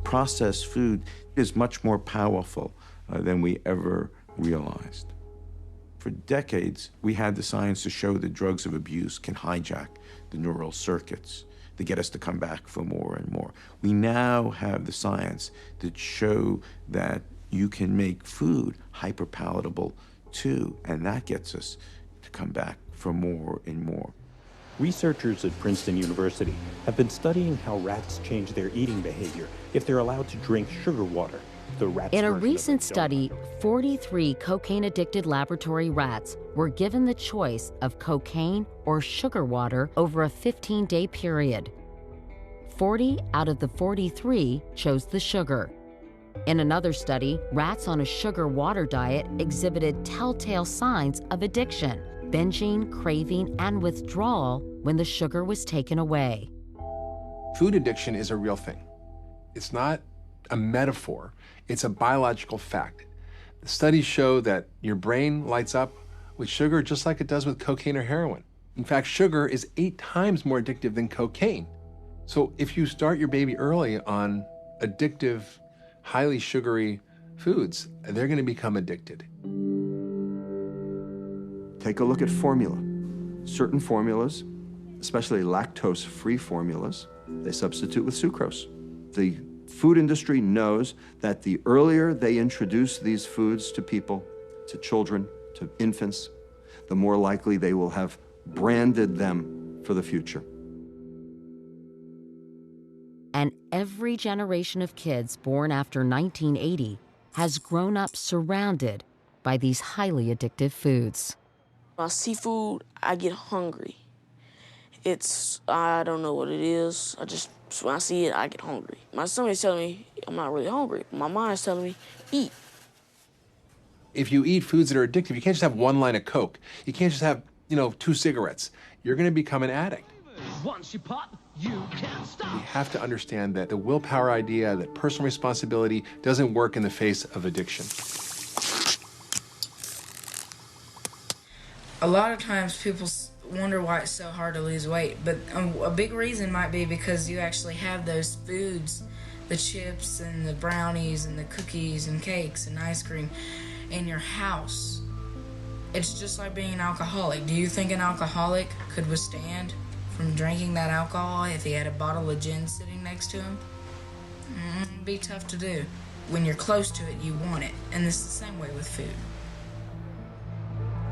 processed food is much more powerful than we ever realized. For decades, we had the science to show that drugs of abuse can hijack the neural circuits to get us to come back for more and more. We now have the science that show that you can make food hyper-palatable too, and that gets us to come back for more and more. Researchers at Princeton University have been studying how rats change their eating behavior if they're allowed to drink sugar water. In a recent study, 43 cocaine-addicted laboratory rats were given the choice of cocaine or sugar water over a 15-day period. 40 out of the 43 chose the sugar. In another study, rats on a sugar water diet exhibited telltale signs of addiction: binging, craving, and withdrawal when the sugar was taken away. Food addiction is a real thing. It's not a metaphor, it's a biological fact. The studies show that your brain lights up with sugar just like it does with cocaine or heroin. In fact, sugar is 8 times more addictive than cocaine. So if you start your baby early on addictive, highly sugary foods, they're going to become addicted. Take a look at formula. Certain formulas, especially lactose-free formulas, they substitute with sucrose. The food industry knows that the earlier they introduce these foods to people, to children, to infants, the more likely they will have branded them for the future. And every generation of kids born after 1980 has grown up surrounded by these highly addictive foods. When I see food, I get hungry. I don't know what it is. When I see it, I get hungry. My stomach's telling me I'm not really hungry. My mind's telling me, eat. If you eat foods that are addictive, you can't just have one line of Coke. You can't just have, 2 cigarettes. You're going to become an addict. Once you pop, you can't stop. We have to understand that the willpower idea, that personal responsibility doesn't work in the face of addiction. A lot of times people wonder why it's so hard to lose weight, but a big reason might be because you actually have those foods, the chips and the brownies and the cookies and cakes and ice cream in your house. It's just like being an alcoholic. Do you think an alcoholic could withstand from drinking that alcohol if he had a bottle of gin sitting next to him? It'd be tough to do. When you're close to it, you want it, and it's the same way with food.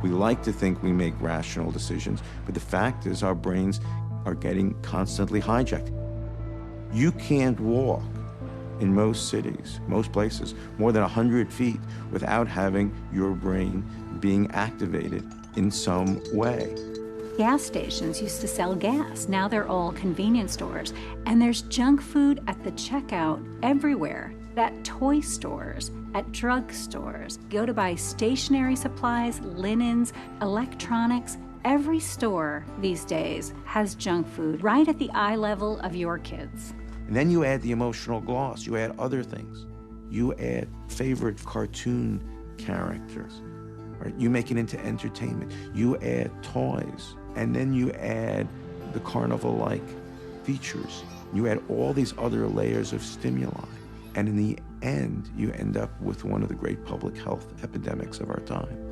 We like to think we make rational decisions, but the fact is our brains are getting constantly hijacked. You can't walk in most cities, most places, more than 100 feet without having your brain being activated in some way. Gas stations used to sell gas. Now they're all convenience stores. And there's junk food at the checkout everywhere. At toy stores, at drug stores. Go to buy stationery supplies, linens, electronics. Every store these days has junk food right at the eye level of your kids. And then you add the emotional gloss, you add other things. You add favorite cartoon characters, right? You make it into entertainment. You add toys, and then you add the carnival-like features. You add all these other layers of stimuli. And in the end, you end up with one of the great public health epidemics of our time.